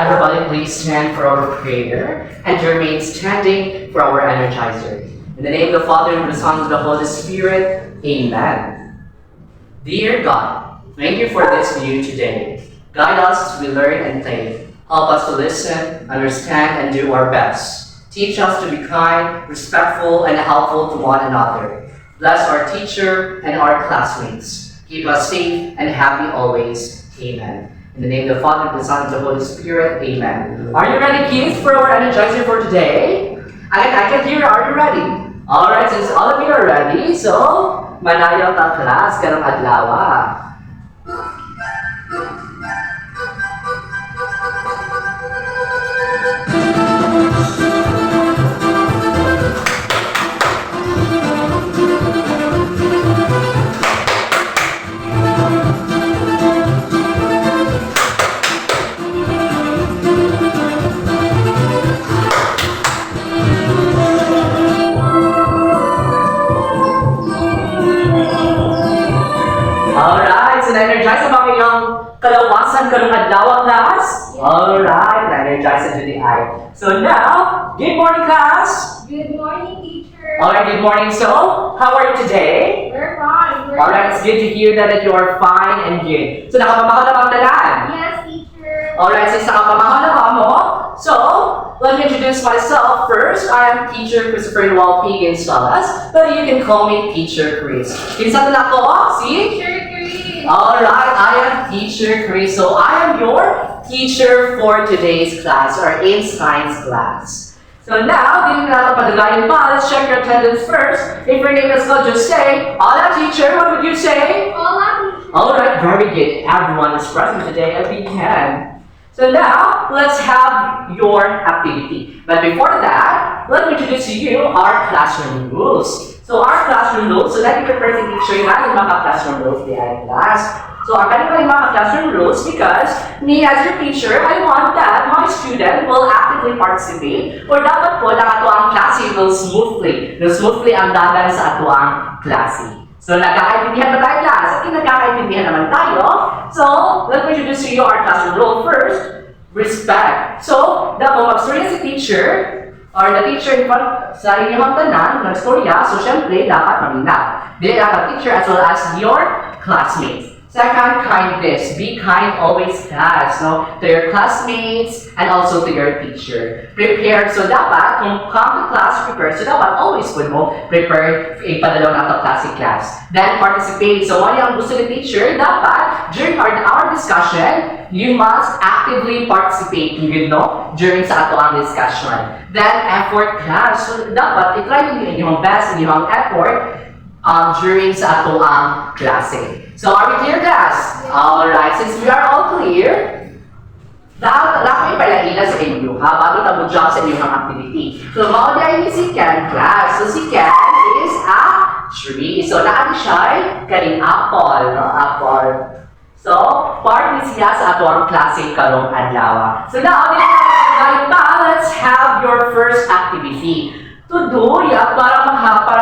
Everybody please stand for our prayer and remain standing for our energizer. In the name of the Father, and of the Son, and of the Holy Spirit, Amen. Dear God, thank you for this view today. Guide us as we learn and play. Help us to listen, understand, and do our best. Teach us to be kind, respectful, and helpful to one another. Bless our teacher and our classmates. Keep us safe and happy always. Amen. In the name of the Father, and of the Son, and of the Holy Spirit, Amen. Are you ready, kids, for our energizer for today? I can hear, are you ready? Alright, since all of you are ready, so, manayaw ka class, karong adlaw. Energize ang mga iyong kalawasan karong adlaw, class? Alright, energize to the eye. So now, good morning, class. Good morning, teacher. Alright, good morning. So, how are you today? We're fine. Alright, it's good to hear that you are fine and good. So, nakapamahal na bang tanan? Yes, teacher. Alright, since nakapamahal na ba mo, so, let me introduce myself first. I am Teacher Christopher Noel P. Gonzalez, but you can call me Teacher Chris. Kinsa na ako? Si? Teacher Chris. Alright, I am Teacher Chris. So I am your teacher for today's class, or in science class. So now, hindi na natin padagayin pa. Let's check your attendance first. If your name is called, just say, Hola, teacher. What would you say? Hola, teacher. Alright, very good. Everyone is present today and we can. So now, let's have your activity. But before that, let me introduce to you our classroom rules. So our classroom rules, so let me prepare the teacher yung ating mga classroom rules di ay class. So ang kanilang mga classroom rules because me as your teacher, I want that my student will actively participate or dapat po na ato ang klase will smoothly. No, smoothly ang dagan sa ato ang klase. So nagkakaintindihan ba tayo class? At nagkakaintindihan naman tayo. So let me introduce to you our classroom rule first. Respect. So, dapat mag-story si teacher or the teacher in front sa inyong tanan, nag-storya, so syempre, dapat maminat. Dili dapat teacher as well as your classmates. Second, kindness. Be kind always, class, no? To your classmates and also to your teacher. Prepared. So dapat, kung come to class prepared, so dapat always put mo prepared ipadalaw na ito class. Then participate. So ano yung gusto ni teacher, dapat during our discussion, you must actively participate, you know, during sa ato ang discussion. Then effort, class. So dapat itry niyo yung best, yung effort during sa ato ang klase. So are we clear, class? Alright, since we are all clear, dapat may palaila sa inyo, ha? Bago tayo job sa inyong activity. So mauna ni si Ken, class. So si Ken is a tree. So natin siya kaning apple, no? Apple. So, part ni siya sa ato ang klase karong adlaw. So now, let's have your first activity. To do, para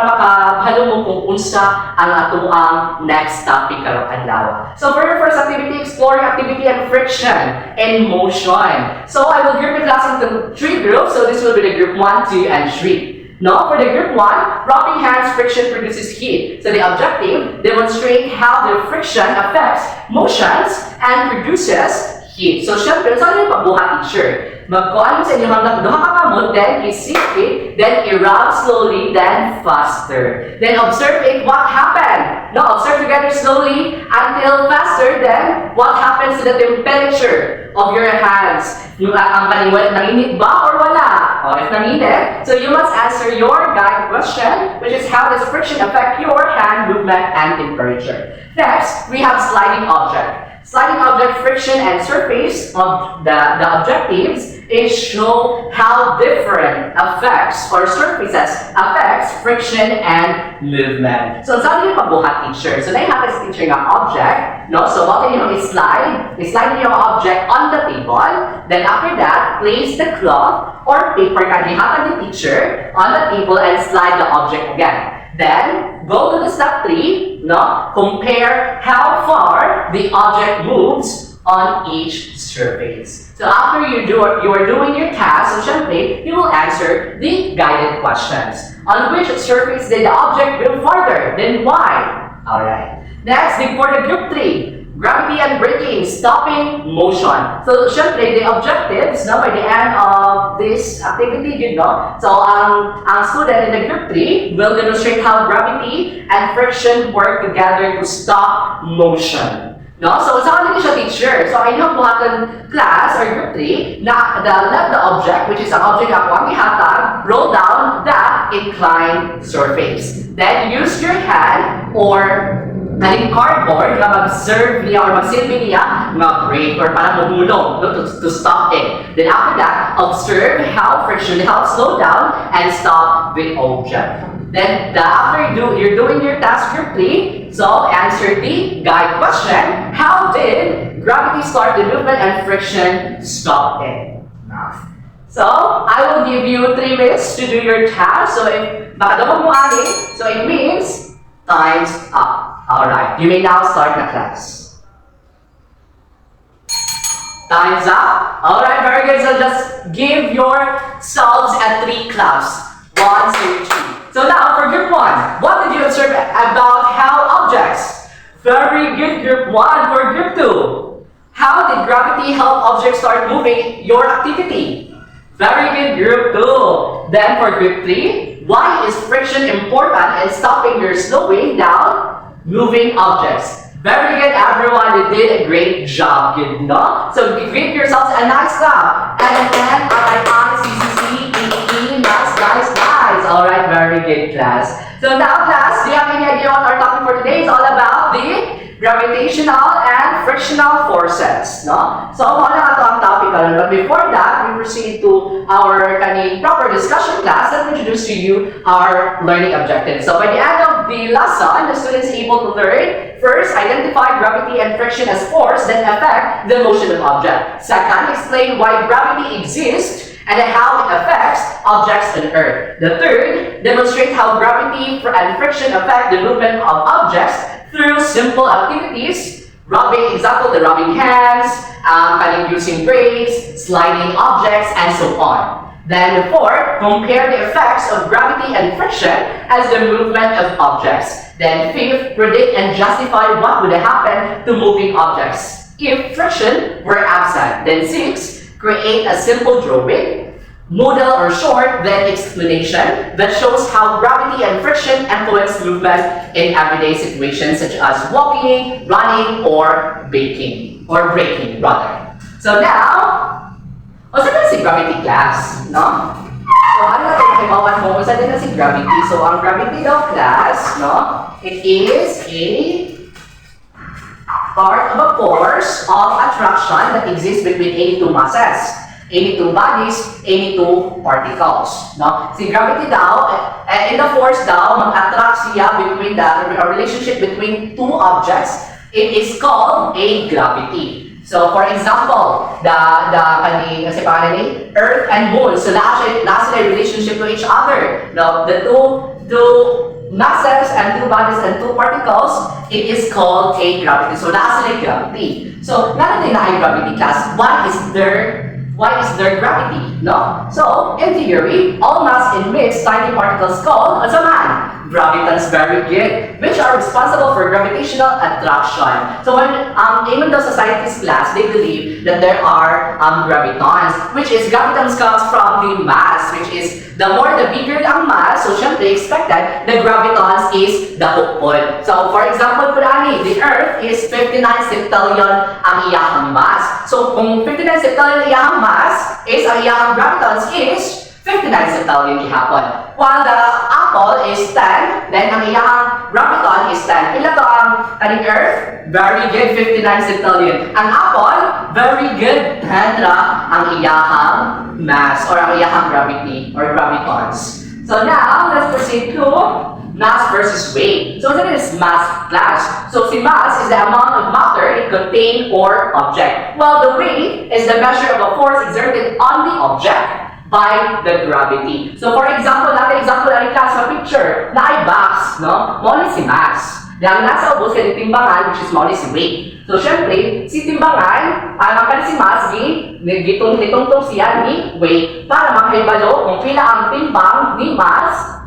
makahalo mo kung unsa ang ato ang next topic karong adlaw. So for your first activity, exploring activity and friction and motion. So I will group the class into 3 groups. So this will be the group 1, 2, and 3. No, for the group 1, rubbing hands friction produces heat. So the objective, demonstrate how the friction affects motions and produces heat. So syempre, saan yung pagbuhat teacher? Magkuhan sa inyo hanggang dumakamamot, then isip it, then i-rub slowly, then faster. Then observe it, what happened? No, observe together slowly until faster, then what happens to the temperature of your hands? Yung ang kaniwala, nanginit ba or wala? O, if nanginit, so you must answer your guide question, which is how does friction affect your hand movement and temperature? Next, we have sliding object. Sliding object friction and surface of the objectives is show how different effects or surfaces affects friction and movement. So saan yung pagbuhat teacher? So naihatag sa teacher ng object, no? So what yung slide yung object on the table. Then after that, place the cloth or paper na ihatag ni teacher on the table and slide the object again. Then, go to the step 3, no? Compare how far the object moves on each surface. So after you are doing your task, so syempre, you will answer the guided questions. On which surface did the object move farther? Then why? Alright. Next, for the group 3, gravity and braking, stopping motion. So syempre, the objectives by the end of this activity, so ang student in the group 3 will demonstrate how gravity and friction work together to stop motion. No? So, sa kanila siya teacher. So, ay yung buhatan class or group 3 na let the object, which is ang object ako, ang ihatag, roll down that inclined surface. Then, use your hand or cardboard na mag-serve niya or magsilbi niya na brake or para mahulog to stop it. Then after that, observe how friction helps slow down and stop the object. Then after you're doing your task group 3, so answer the guide question. How did gravity start the movement and friction stop it? So, I will give you 3 minutes to do your task. So, if makadamog mo ani, so it means time's up. Alright, you may now start the class. Time's up. Alright, very good. So just give yourselves a 3 claps. 1, 2, 3. So now for group 1, what did you observe about how objects? Very good, group 1. For group 2, how did gravity help objects start moving your activity? Very good, group 2. Then for group 3, why is friction important in stopping your slowing down moving objects? Very good, everyone. You did a great job, So give yourselves a nice clap. And then, RIICCC, nice. Alright, very good, class. So now, class, do you have any idea what our topic for today is all about? The gravitational and frictional forces, So, wala nga ito ang topic, but before that, we proceed to our proper discussion class. Let me introduce to you our learning objectives. So, by the end of the lesson, the students are able to learn, first, identify gravity and friction as force that affect the motion of object. Second, explain why gravity exists and how it affects objects on Earth. The third, demonstrate how gravity and friction affect the movement of objects through simple activities, rubbing, example, the rubbing hands, using brakes, sliding objects, and so on. Then the fourth, compare the effects of gravity and friction as the movement of objects. Then fifth, predict and justify what would happen to moving objects if friction were absent. Then sixth, create a simple drawing, model or short, then explanation that shows how gravity and friction influence movement in everyday situations such as walking, running, or braking, rather. So now, saan na si gravity class, So ano natin nakimawan mo kung saan na si gravity? So ang gravity daw class, it is a part of a force of attraction that exists between any two masses, any two bodies, any two particles. Si gravity daw, in the force daw, mag-attract siya between a relationship between two objects. It is called a gravity. So, for example, kasi Earth and Moon, so nasa relationship to each other. The two masses and two bodies and two particles, it is called a gravity. So, nasa gravity. So, natin na ay gravity class. Why is there gravity? So, in theory, all mass emits tiny particles called gravitons, very good, which are responsible for gravitational attraction. So when even though scientists class, they believe that there are gravitons, which is gravitons comes from the mass, which is the bigger the mass, so syempre expected, the gravitons is the hukod. So for example, the Earth is 59 septillion ang iyahang mass. So kung 59 septillion iyahang mass is ang iyahang gravitons is 59 septillion gihapon. While the apple is 10, then ang iyang graviton is 10. Ila to ang Earth? Very good, 59 septillion. Ang apple, very good, 10 ra ang iyahang mass or ang iyahang gravity or gravitons. So now, let's proceed to mass versus weight. So what is mass class? So si mass is the amount of matter it contains or object, while the weight is the measure of a force exerted on the object by the gravity. So for example, natin example ang class sa picture na ay box, mo si mass. Dahil nasa ubos kay timbangan, which is mao ni si weight. So, syempre, si timbangan, ang kan si mas, gitong siya ni weight para makahibalo kung pila ang timbang ni mas,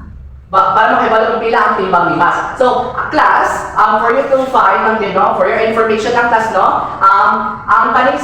para makahibalo kung pila ang timbang ni mas. So, class, for you to find, for your information ng class, no, ang kaning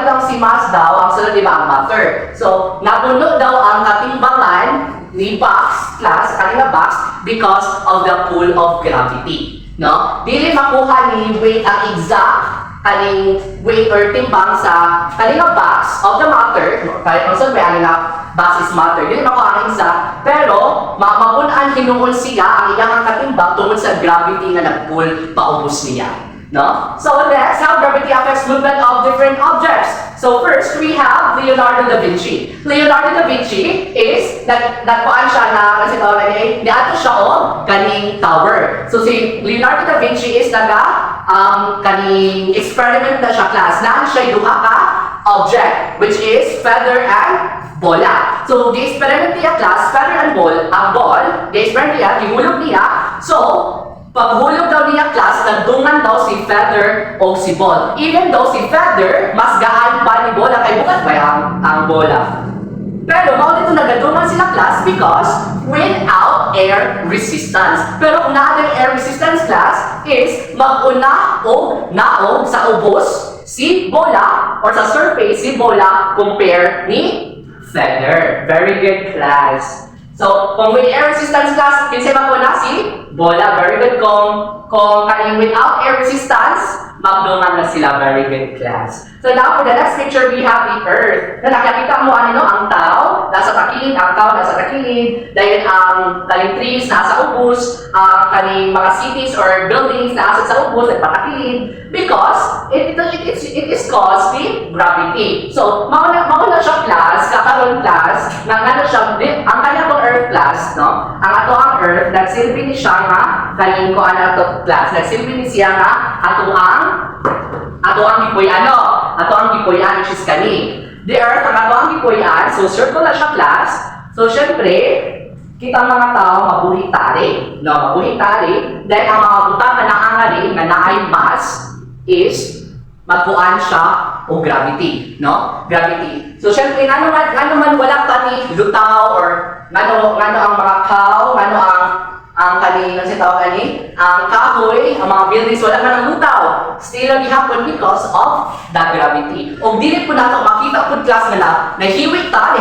lang si mas daw, ang sunod diba ang matter. So, napuno daw ang katimbangan ni box, class, kanina box, because of the pull of gravity. No? Dili makuha ni weight ang exact kaning weight or timbang sa kanina box of the matter. Kahit kung saan may nga box is matter. Dili makuha ang exact. Pero, mapunan hinuon siya ang iyang katimbang tungkol sa gravity nga nag-pull paubos niya. No? So next, how gravity affects movement of different objects. So first, we have Leonardo da Vinci. Leonardo da Vinci is, nagpuan siya na, kasi tawag niya, niato siya o kaning tower. So si Leonardo da Vinci is kaning experiment na siya class, na siya duha ka object, which is feather and bola. So the experiment niya class, feather and ball, ang ball, the experiment niya, gihulog niya, so paghulog daw niya class, nagdungan daw si feather o si ball. Even though si feather, mas gaan pa ni bola, kay bukat ba ang bola. Pero mao dito nagadungan sila class because without air resistance. Pero kung natin air resistance class is mag-una o naog sa ubos si bola or sa surface si bola compare ni feather. Very good class. So, kung with air resistance class, kinsay maguna si bola. Very good. Kung kaning without air resistance, magdungan na sila. Very good class. So now for the next picture, we have the earth. Na nakikita mo ang tao, nasa takilid, ang tao nasa takilid, dahil ang kaning trees nasa ubos, ang kaning mga cities or buildings nasa sa ubos at patakilid, because it is caused by gravity. So, mauna siya class, kakaroon class, na ano siya, ang kanya pong earth class, no? Ang ato ang earth, nagsilbi ni siya nga, kaning ko ano ato class, nagsilbi ni siya nga, ato ang gipuyan, which is kani. The earth, ang ato ang gipuyan, so circle na siya class, so syempre, kita ang mga tao mabuhi-tari, no? Mabuhi-tari, dahil ang mga butang na naangari, na naay mass, is magpuan siya o gravity, no? Gravity. So, syempre, nga naman wala ka ni lutaw or ngano ang mga cow, ngano ang kani, nang sitaw kani, ang kahoy, ang mga buildings, wala ka ng lutaw. Still, it happen because of the gravity. O dili po nato makita po class na nahiwit ta,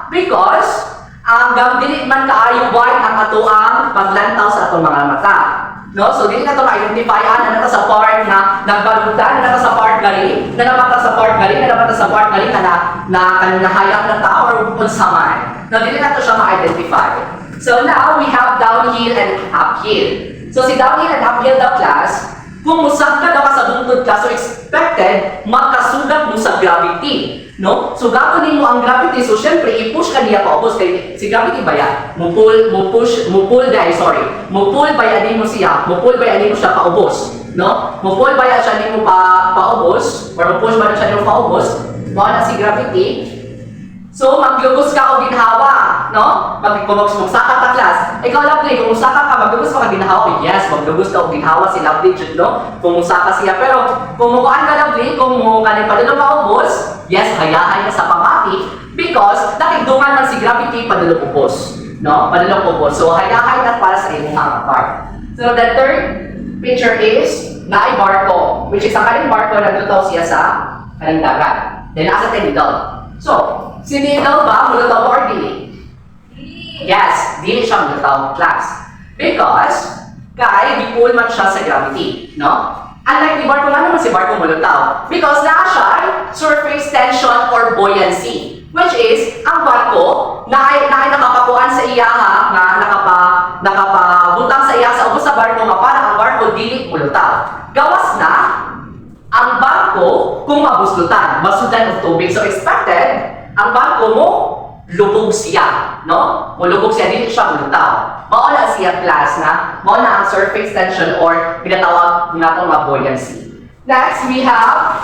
because ang dili man kaayo wide ang atoang paglantaw sa atong mga mata. No? So, dili na ito ma-identifyan na sa part na nagbalutan, na sa part gali, na sa part gali, na nahayap na tao or unsaman. No, dili na ito siya ma-identify. So, now we have downhill and uphill. So, si downhill and uphill daw class, kung musag ka daw sa bungtod class, so expected, magkasugat mo sa gravity. No? So, gagawin mo ang gravity. So, syempre, i-push ka niya paubos. Kaya si gravity ba yan? Mupul ba yan mo siya? Mupul ba yan mo siya paubos? No? Mupul ba yan siya mo paubos? Or mupush ba siya mo paubos? Mawala si gravity. So, maglugos ka o ginhawa. No? Kung magsaka ka class. Ikaw lovely, kung musaka ka, maglugos ka ginhawa. Yes, maglugos ka o ginhawa si lovely, no? Kung musaka siya. Pero, kung mukuan ka lovely, kung kanin pa rin paubos, yes, hayahay na sa pamati because nakigdungan man si gravity padulong ubos. No? Padulong ubos. So, hayahay na para sa inyong mga part. So, the third picture is naay barko, which is ang kaning barko nagtutaw siya sa kaning dagat. Then, nasa tinidal. So, si needle ba, mulutaw or dili? Yes, dili siya mulutaw class. Because, di-pull man siya sa gravity. No? Unlike ni barko, nga naman si barko mulutaw. Because na siya surface tension or buoyancy. Which is, ang barko, na ay nakapakuan sa iya nga nakapabutang sa iya sa ubos sa barko nga para ang barko dili mulutaw. Gawas na, ang barko kung mabuslutan, masudan of tubig. So expected, ang barko mo, lubog siya, no? Mulubog siya, dili siya mulutaw. Mauna siya class na, mauna ang surface tension or pinatawag natong mga buoyancy. Next, we have,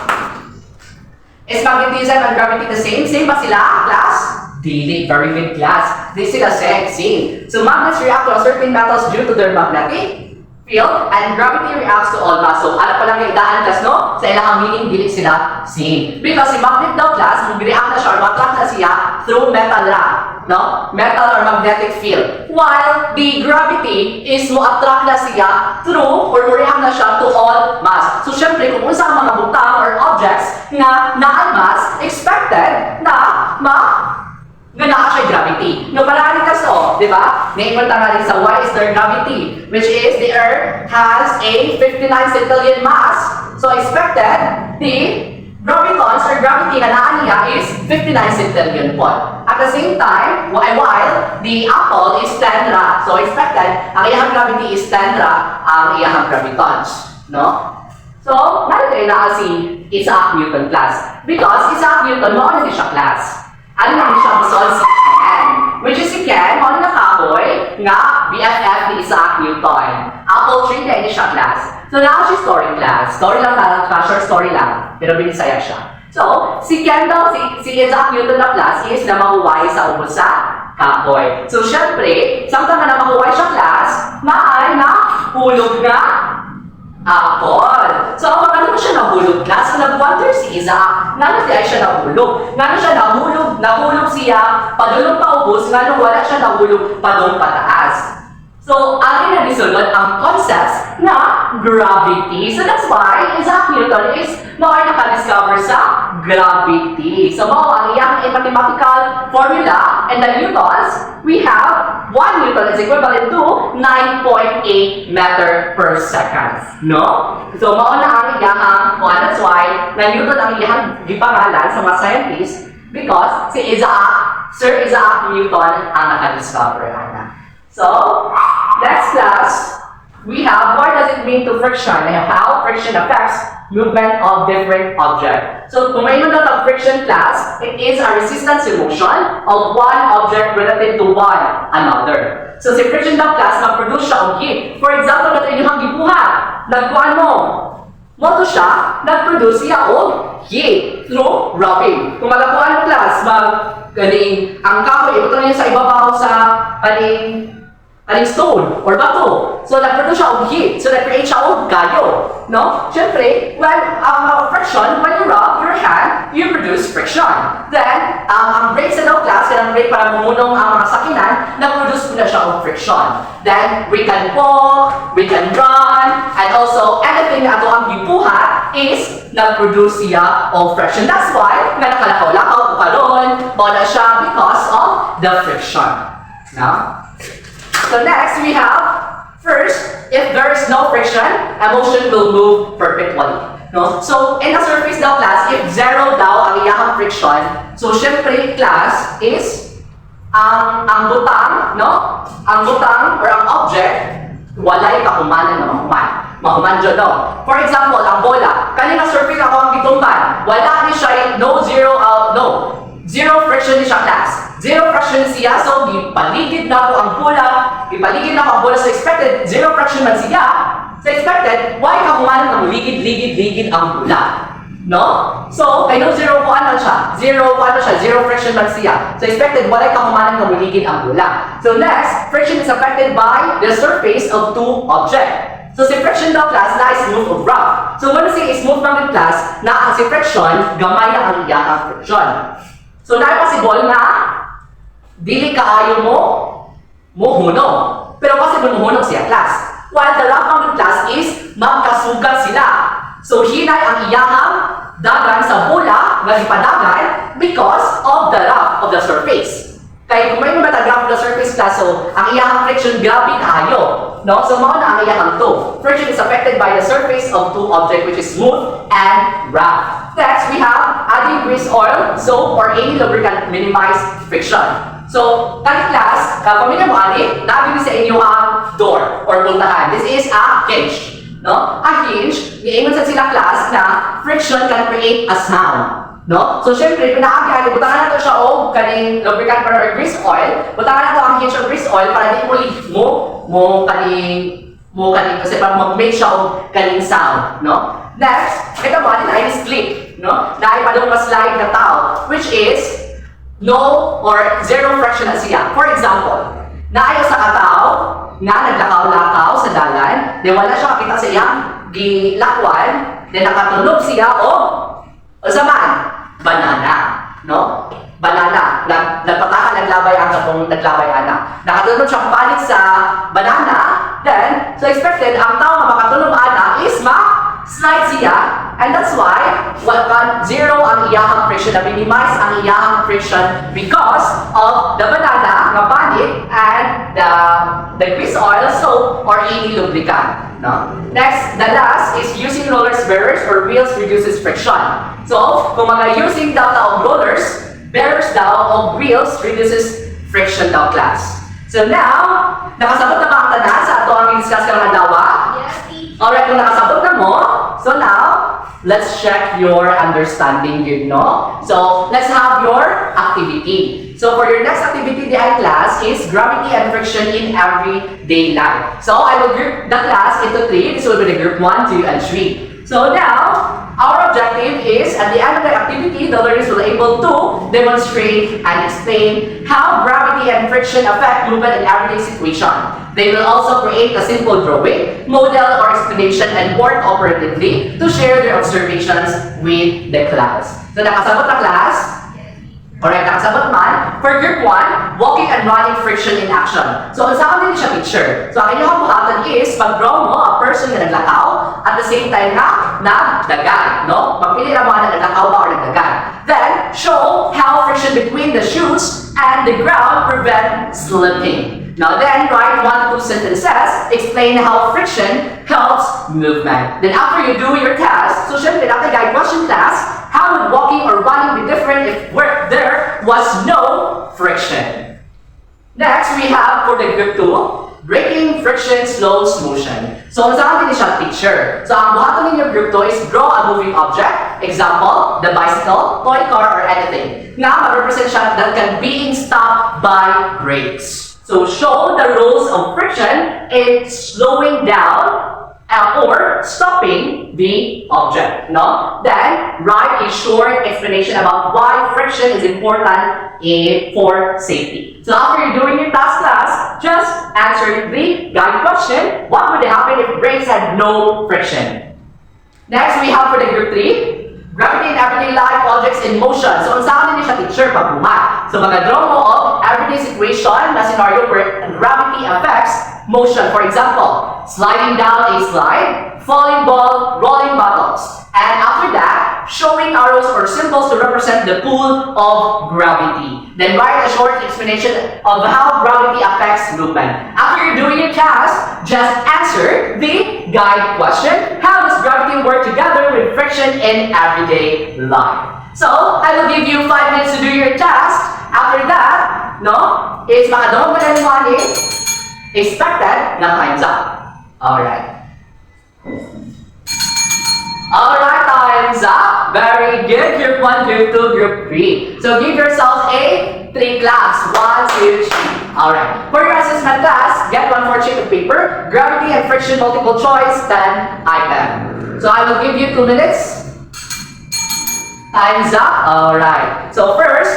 is magnetism and gravity the same? Same ba sila, class? Dili, very good class. Di sila same. So magnets react to certain metals due to their magnetic field and gravity reacts to all mass. So, ano pa lang yung idaan class, no? Sa ilang meaning, dili sila same. Because si magnet daw class, mag-react na siya or mag-attract na siya through metal rock, no? Metal or magnetic field. While the gravity is mo-attract na siya through or mo-react na siya to all mass. So, syempre, kung unsa ang mga butang or objects na na-mass, expected na nga naa siya gravity. No, parang ka so, di ba? Naingon nga rin sa why is there gravity? Which is the Earth has a 59 centillion mass. So expected, the gravitons or gravity na naa niya is 59 centillion po. At the same time, while the apple is 10 ra. So expected, ang iyang gravity is 10 ra ang iyang gravitons. No? So, narito na si Isaac Newton class. Because Isaac Newton, mo na siya class. Ano naman siya masol si Ken? Which is si Ken, ano nakakoy nga BFF ni Isaac Newton. Apple tree na ini siya class. So now siya story class. Story lang talaga, short story lang. Pero binisaya siya. So, si Ken daw, si Isaac Newton na class is na mahuway sa ubos sa kahoy. So, syempre, samtang na mahuway siya class, maay na hulog na apple. So, ano siya nahulog na? So, nag-wonder si Isaac, nga siya nahulog. Nga siya nahulog siya, padulong paubos, nga wala siya nahulog padong pataas. So, ang inabisulod ang concepts na gravity. So, that's why Isaac Newton is naka-discover sa gravity. So, ang iyang mathematical formula and the newtons, we have 1 Newton is equivalent to 9.8 meter per second. No? So, na ang iyang, that's why, na Newton ang iyang gipangalan sa mga scientists because si Sir Isaac Newton ang naka-discover. So, next class, we have what does it mean to friction and how friction affects movement of different objects. So, kung may ng friction class, it is a resistance to motion of one object relative to one another. So, si friction daw class, mag-produce siya of heat. For example, ito inyong gibuhat. Nagkuhan mo to siya, nag-produce siya of heat through rubbing. Kung malakuan mo class, ang kahoy, ito niya sa ibabaw sa stone or bato. So, nag-produce siya of heat. So, nag-create siya of gayo. No? Siyempre, when friction, when you rub your hand, you produce friction. Then, ang brake sa daw class, ang brake para mumunong ang mga sakinan, nag-produce po na siya of friction. Then, we can walk, we can run, and also, anything na ato ang gibuhat is nag-produce siya of friction. That's why, nga nakalakaw-lakaw ko karon, na siya because of the friction. No? So next, we have, first, if there is no friction, a motion will move perpetually. No? So, in the surface daw class, if zero daw ang iyahang friction, so syempre class is ang butang, no? Ang butang or ang object, walay kahumanan na mahuman dyan, no? For example, ang bola, kanina surface ako ang gitumban, wala ni siya, zero friction ni siya class. Zero friction siya, so ipaligid na ko ang bola, so expected, zero friction man siya, so expected, why kahumanan ng ligid ang bola? No? So, kay no zero ko ano siya, zero friction man siya, so expected, wala kahumanan ng ligid ang bola. So next, friction is affected by the surface of two objects. So si friction daw class na smooth of rough. So when we say smooth ng class, na ang si friction, gamay na ang iyang friction. So na possible na dili kaayo mo hunog. Pero possible mo hunog siya class. While the rough ng class is magkasugat sila. So hinay ang iyahang dagan sa bola nga ipadagan because of the rough of the surface. Kaya kung may graph of the surface class, so ang iyahang friction grabe kaayo. No? So mao na ang iyahang two. Friction is affected by the surface of two objects which is smooth and rough. Next, we have adding grease oil, soap, or any lubricant minimize friction. So, kani class, pamilya mo nabili sa inyo ang door or bultahan. This is a hinge. No? A hinge, iingon sa sila class na friction can create a sound. No? So, syempre, pinakaagyan, butangan nato siya o kaning lubricant or grease oil, butangan nato ang hinge or grease oil para di mo kaning kasi para mag-make siya o kaning sound. No? Next, ito ba, din is clip. No? Dahil pa doon slide na tao, which is no or zero friction na siya. For example, naayo sa katao, nga naglakaw-lakaw sa dalan, di wala siya makita sa iyang gilakwan, then nakatulog siya o saman, banana, no? Banana, nagpataka, naglabay ang kapong naglabay anak. Nakatulog siya palit sa banana, then, so expected, ang tao na makatulog anak is slide siya, and that's why, zero ang iyahang friction, na minimize ang iyahang friction because of the banana, nga palit, and the grease oil, soap, or any lubricant. No? Next, the last is using rollers, bearers, or wheels reduces friction. So, kung using daw of rollers, bearers daw of wheels reduces friction daw class. So now, nakasabot na ba ang tanan sa ato ang i-discuss karong adlaw? Yes, teacher. Alright, kung nakasabot na mo, so now, let's check your understanding yun, no? So, let's have your activity. So, for your next activity, the class is gravity and friction in everyday life. So, I will group the class into 3. This will be the group 1, 2, and 3. So now, our objective is, at the end of the activity, the learners will be able to demonstrate and explain how gravity and friction affect movement in everyday situation. They will also create a simple drawing, model, or explanation and work operatively to share their observations with the class. So nakasabot na class? Alright, nakasabot man. For group 1, walking and running friction in action. So, saan din siya picture? So, ang inyong buhatan is, pag-draw mo a person na naglakaw, at the same time na nagdagan, no? Magpili na mga naglakaw ba or nagdagan. Then, show how friction between the shoes and the ground prevent slipping. Now then, write 1 to 2 sentences, explain how friction helps movement. Then after you do your task, so syempre, after guide question class, how would walking or running be different if there was no friction? Next, we have for the group 2, braking, friction, slows motion. So, saan din siya picture? So, ang buhaton ninyo group 2 is draw a moving object. Example, the bicycle, toy car, or anything. Nga, mag-represent siya that can being stopped by brakes. So, show the rules of friction in slowing down or stopping the object, no? Then, write a short explanation about why friction is important for safety. So, after you're doing your task class, just answer the guide question, what would happen if brakes had no friction? Next, we have for the group 3, gravity in everyday life, objects in motion. So, saan din siya teacher pag buhat? So, mag-draw mo of everyday situation na scenario where gravity affects motion. For example, sliding down a slide, falling ball, rolling bottles. And after that, showing arrows or symbols to represent the pull of gravity. Then write a short explanation of how gravity affects movement. After you're doing your task, just answer the guide question. How does gravity work together with friction in everyday life? So, I will give you 5 minutes to do your task. After that, no, is makadawag mo na ni money, expected na time's up. Alright. Alright, time's up. Very good. Group 1, Group 2, Group 3. So give yourself a 3 class. 1, 2, 3. Alright. For your assessment class, get 1 more sheet of paper. Gravity and friction multiple choice, 10 item. So I will give you 2 minutes. Time's up. Alright. So first,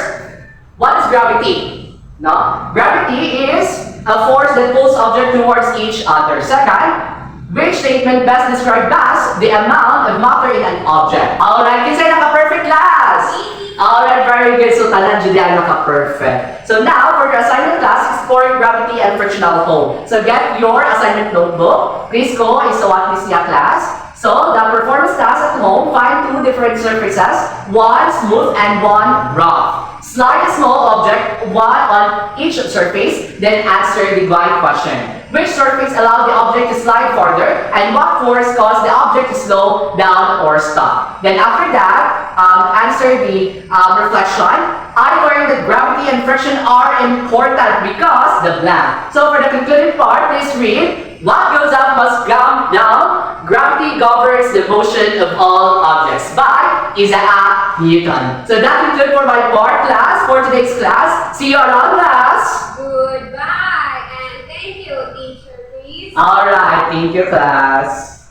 what is gravity? No? Gravity is a force that pulls objects towards each other. Second, which statement best describes the amount of matter in an object? Alright, kinsay naka-perfect class? Alright, very good. So, tanan dyan naka-perfect. So now, for your assignment class, exploring gravity and friction at home. So get your assignment notebook. Please go and what is your class. So, the performance task at home, find 2 different surfaces, 1 smooth and 1 rough. Slide a small object, 1 on each surface, then answer the guide question. Which surface allowed the object to slide further, and what force caused the object to slow down or stop? Then after that, answer the reflection. I learned that gravity and friction are important because the blank. So for the concluding part, please read, what goes up must come down. Gravity governs the motion of all objects by Isaac Newton. So that concludes for my part class, for today's class. See you around class. Goodbye and thank you, teacher, please. Alright, thank you class.